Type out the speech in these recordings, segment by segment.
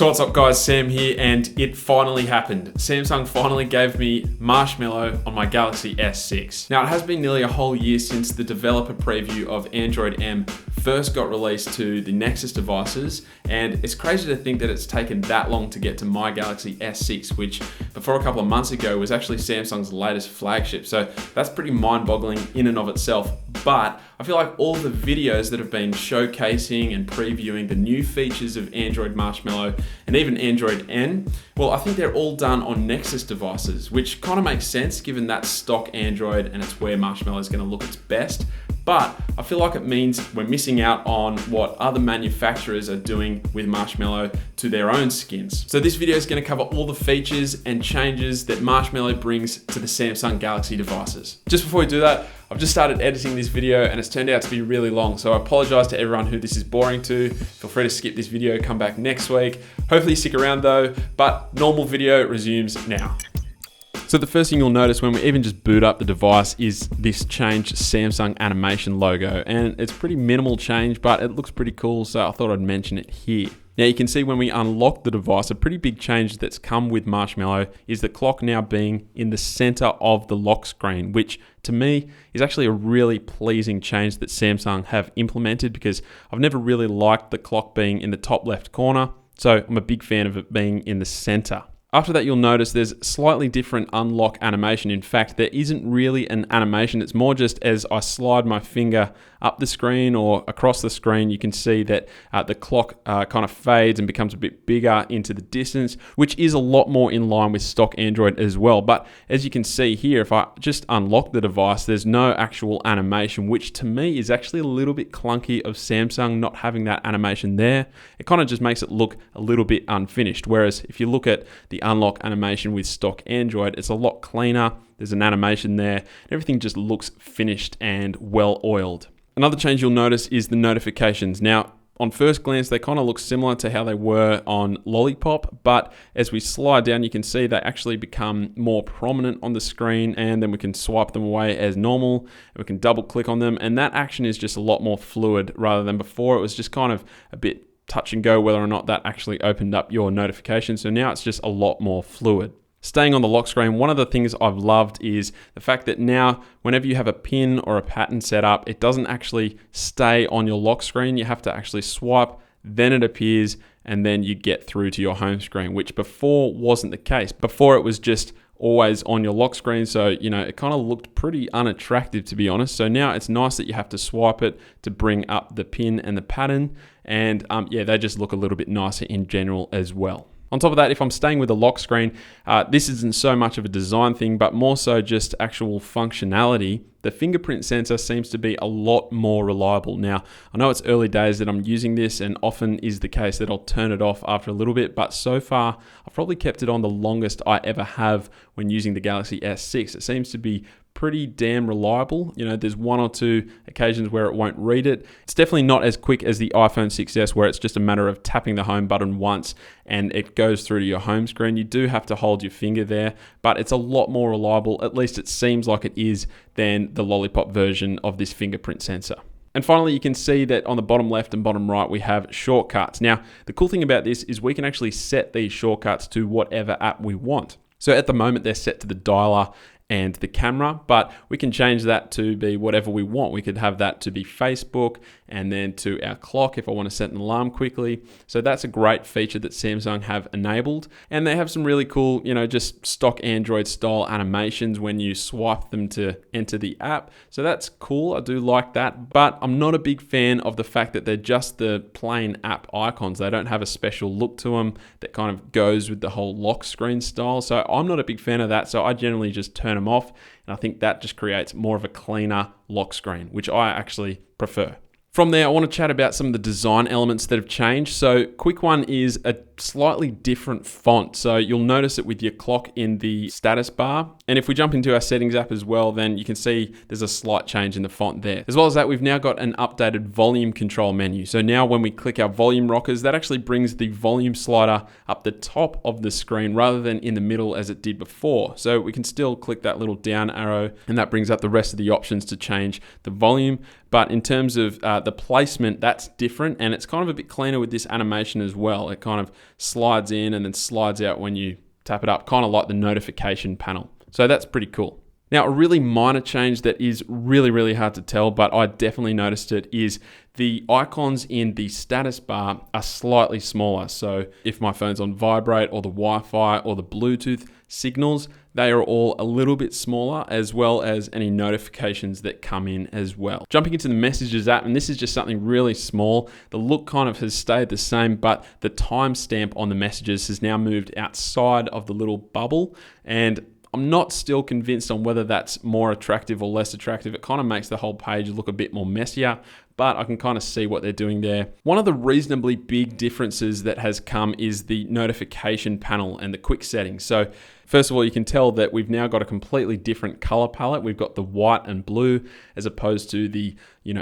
So what's up guys, Sam here, and it finally happened. Samsung finally gave me Marshmallow on my Galaxy S6. Now it has been nearly a whole year since the developer preview of Android M first got released to the Nexus devices, and it's crazy to think that it's taken that long to get to my Galaxy S6, which before a couple of months ago was actually Samsung's latest flagship. So that's pretty mind-boggling in and of itself. But I feel like all the videos that have been showcasing and previewing the new features of Android Marshmallow and even Android N, well, I think they're all done on Nexus devices, which kind of makes sense given that's stock Android and it's where Marshmallow is going to look its best. But I feel like it means we're missing out on what other manufacturers are doing with Marshmallow to their own skins. So this video is going to cover all the features and changes that Marshmallow brings to the Samsung Galaxy devices. Just before we do that, I've just started editing this video and it's turned out to be really long. So I apologize to everyone who this is boring to. Feel free to skip this video, come back next week. Hopefully stick around though, but normal video resumes now. So the first thing you'll notice when we even just boot up the device is this changed Samsung animation logo. And it's pretty minimal change, but it looks pretty cool, so I thought I'd mention it here. Now you can see when we unlock the device, a pretty big change that's come with Marshmallow is the clock now being in the center of the lock screen, which to me is actually a really pleasing change that Samsung have implemented, because I've never really liked the clock being in the top left corner. So I'm a big fan of it being in the center. After that, you'll notice there's slightly different unlock animation. In fact, there isn't really an animation. It's more just as I slide my finger up the screen or across the screen, you can see that the clock kind of fades and becomes a bit bigger into the distance, which is a lot more in line with stock Android as well. But as you can see here, if I just unlock the device, there's no actual animation, which to me is actually a little bit clunky of Samsung not having that animation there. It kind of just makes it look a little bit unfinished. Whereas if you look at the unlock animation with stock Android, it's a lot cleaner. There's an animation there. Everything just looks finished and well oiled. Another change you'll notice is the notifications. Now, on first glance, they kind of look similar to how they were on Lollipop, but as we slide down, you can see they actually become more prominent on the screen, and then we can swipe them away as normal. We can double click on them, and that action is just a lot more fluid rather than before. It was just kind of a bit touch and go whether or not that actually opened up your notification. So now it's just a lot more fluid. Staying on the lock screen, one of the things I've loved is the fact that now whenever you have a pin or a pattern set up, it doesn't actually stay on your lock screen. You have to actually swipe, then it appears, and then you get through to your home screen, which before wasn't the case. Before it was just always on your lock screen, so it kind of looked pretty unattractive, to be honest. So now it's nice that you have to swipe it to bring up the pin and the pattern, and yeah, they just look a little bit nicer in general as well. On top of that, if I'm staying with the lock screen, this isn't so much of a design thing, but more so just actual functionality. The fingerprint sensor seems to be a lot more reliable. Now, I know it's early days that I'm using this, and often is the case that I'll turn it off after a little bit, but so far, I've probably kept it on the longest I ever have when using the Galaxy S6. It seems to be pretty damn reliable. There's one or two occasions where it won't read it. It's definitely not as quick as the iPhone 6s, where it's just a matter of tapping the home button once and it goes through to your home screen. You do have to hold your finger there, but it's a lot more reliable, at least it seems like it is, than the Lollipop version of this fingerprint sensor. And finally, you can see that on the bottom left and bottom right, we have shortcuts. Now, the cool thing about this is we can actually set these shortcuts to whatever app we want. So at the moment, they're set to the dialer and the camera, but we can change that to be whatever we want. We could have that to be Facebook and then to our clock if I want to set an alarm quickly. So that's a great feature that Samsung have enabled. And they have some really cool, just stock Android style animations when you swipe them to enter the app. So that's cool, I do like that, but I'm not a big fan of the fact that they're just the plain app icons. They don't have a special look to them that kind of goes with the whole lock screen style. So I'm not a big fan of that. So I generally just turn them off, and I think that just creates more of a cleaner lock screen, which I actually prefer. From there, I want to chat about some of the design elements that have changed. So quick one is a slightly different font. So you'll notice it with your clock in the status bar. And if we jump into our settings app as well, then you can see there's a slight change in the font there. As well as that, we've now got an updated volume control menu. So now when we click our volume rockers, that actually brings the volume slider up the top of the screen rather than in the middle as it did before. So we can still click that little down arrow, and that brings up the rest of the options to change the volume. But in terms of the placement, that's different, and it's kind of a bit cleaner with this animation as well. It kind of slides in and then slides out when you tap it up, kind of like the notification panel. So that's pretty cool. Now, a really minor change that is really, really hard to tell, but I definitely noticed it, is the icons in the status bar are slightly smaller. So if my phone's on vibrate or the Wi-Fi or the Bluetooth signals, they are all a little bit smaller, as well as any notifications that come in as well. Jumping into the Messages app, and this is just something really small. The look kind of has stayed the same, but the timestamp on the messages has now moved outside of the little bubble, and I'm not still convinced on whether that's more attractive or less attractive. It kind of makes the whole page look a bit more messier, but I can kind of see what they're doing there. One of the reasonably big differences that has come is the notification panel and the quick settings. So first of all, you can tell that we've now got a completely different color palette. We've got the white and blue as opposed to the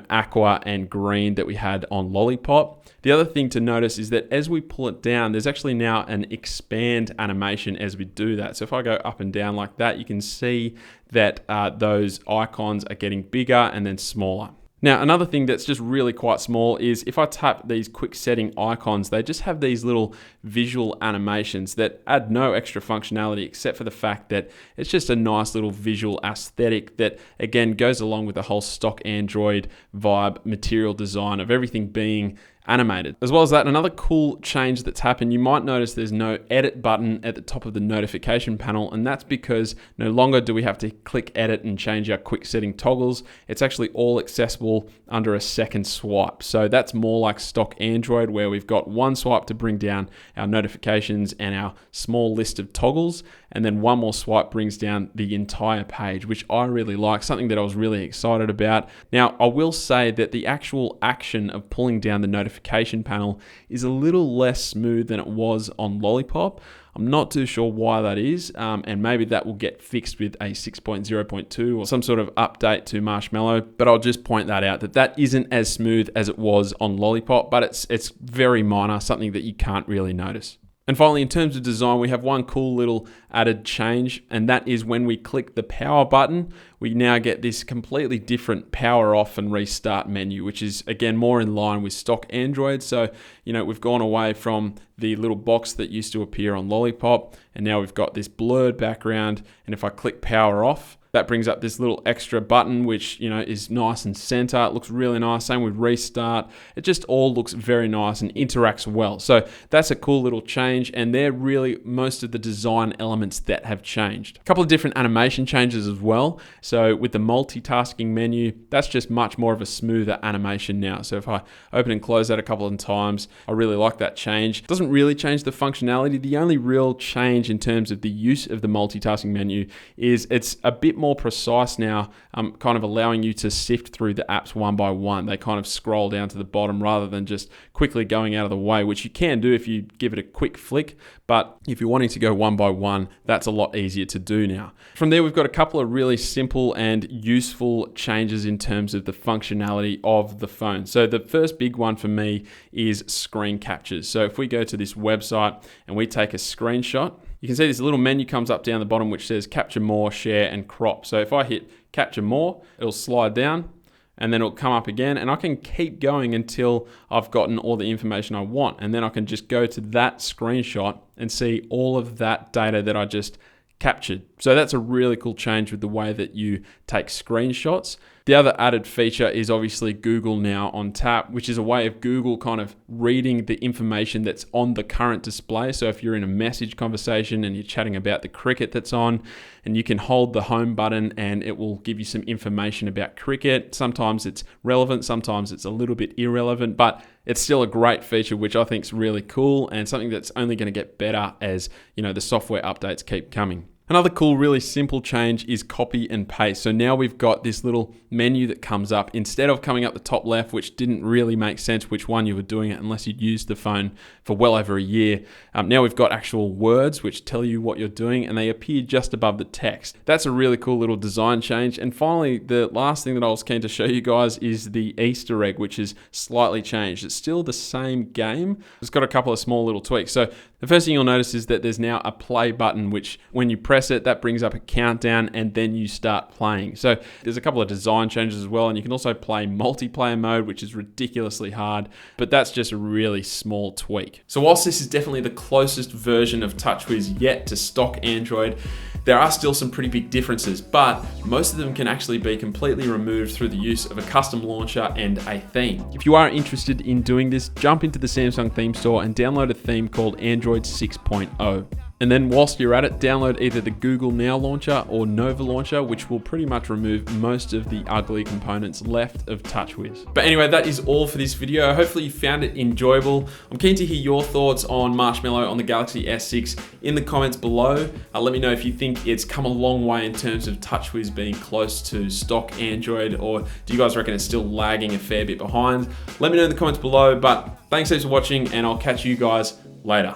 aqua and green that we had on Lollipop. The other thing to notice is that as we pull it down, there's actually now an expand animation as we do that. So if I go up and down like that, you can see that those icons are getting bigger and then smaller. Now, another thing that's just really quite small is if I tap these quick setting icons, they just have these little visual animations that add no extra functionality except for the fact that it's just a nice little visual aesthetic that, again, goes along with the whole stock Android vibe, material design of everything being animated. As well as that, another cool change that's happened, you might notice there's no edit button at the top of the notification panel, and that's because no longer do we have to click edit and change our quick setting toggles. It's actually all accessible under a second swipe. So that's more like stock Android, where we've got one swipe to bring down our notifications and our small list of toggles, and then one more swipe brings down the entire page, which I really like, something that I was really excited about. Now, I will say that the actual action of pulling down the notification panel is a little less smooth than it was on Lollipop. I'm not too sure why that is, and maybe that will get fixed with a 6.0.2 or some sort of update to Marshmallow, but I'll just point that out, that isn't as smooth as it was on Lollipop, but it's very minor, something that you can't really notice. And finally, in terms of design, we have one cool little added change, and that is when we click the power button, we now get this completely different power off and restart menu, which is, again, more in line with stock Android. So, we've gone away from the little box that used to appear on Lollipop, and now we've got this blurred background. And if I click power off, that brings up this little extra button, which, is nice and center. It looks really nice. Same with restart. It just all looks very nice and interacts well. So that's a cool little change. And they're really most of the design elements that have changed. A couple of different animation changes as well. So with the multitasking menu, that's just much more of a smoother animation now. So if I open and close that a couple of times, I really like that change. It doesn't really change the functionality. The only real change in terms of the use of the multitasking menu is it's a bit more precise now, kind of allowing you to sift through the apps one by one. They kind of scroll down to the bottom rather than just quickly going out of the way, which you can do if you give it a quick flick. But if you're wanting to go one by one, that's a lot easier to do now. From there, we've got a couple of really simple and useful changes in terms of the functionality of the phone. So the first big one for me is screen captures. So if we go to this website and we take a screenshot, you can see this little menu comes up down the bottom which says capture more, share, and crop. So if I hit capture more, it'll slide down and then it'll come up again, and I can keep going until I've gotten all the information I want. And then I can just go to that screenshot and see all of that data that I just captured. So that's a really cool change with the way that you take screenshots. The other added feature is obviously Google Now on tap, which is a way of Google kind of reading the information that's on the current display. So if you're in a message conversation and you're chatting about the cricket that's on, and you can hold the home button and it will give you some information about cricket. Sometimes it's relevant, sometimes it's a little bit irrelevant, but it's still a great feature, which I think is really cool and something that's only going to get better as, the software updates keep coming. Another cool, really simple change is copy and paste. So now we've got this little menu that comes up instead of coming up the top left, which didn't really make sense which one you were doing it unless you'd used the phone for well over a year. Now we've got actual words which tell you what you're doing and they appear just above the text. That's a really cool little design change. And finally, the last thing that I was keen to show you guys is the Easter egg, which is slightly changed. It's still the same game. It's got a couple of small little tweaks. So the first thing you'll notice is that there's now a play button, which when you press press it, that brings up a countdown, and then you start playing. So there's a couple of design changes as well, and you can also play multiplayer mode, which is ridiculously hard, but that's just a really small tweak. So whilst this is definitely the closest version of Touchwiz yet to stock Android, there are still some pretty big differences, but most of them can actually be completely removed through the use of a custom launcher and a theme. If you are interested in doing this, jump into the Samsung theme store and download a theme called Android 6.0. And then whilst you're at it, download either the Google Now launcher or Nova launcher, which will pretty much remove most of the ugly components left of Touchwiz. But anyway, that is all for this video. Hopefully you found it enjoyable. I'm keen to hear your thoughts on Marshmallow on the Galaxy S6 in the comments below. Let me know if you think it's come a long way in terms of Touchwiz being close to stock Android, or do you guys reckon it's still lagging a fair bit behind? Let me know in the comments below, but thanks for watching, and I'll catch you guys later.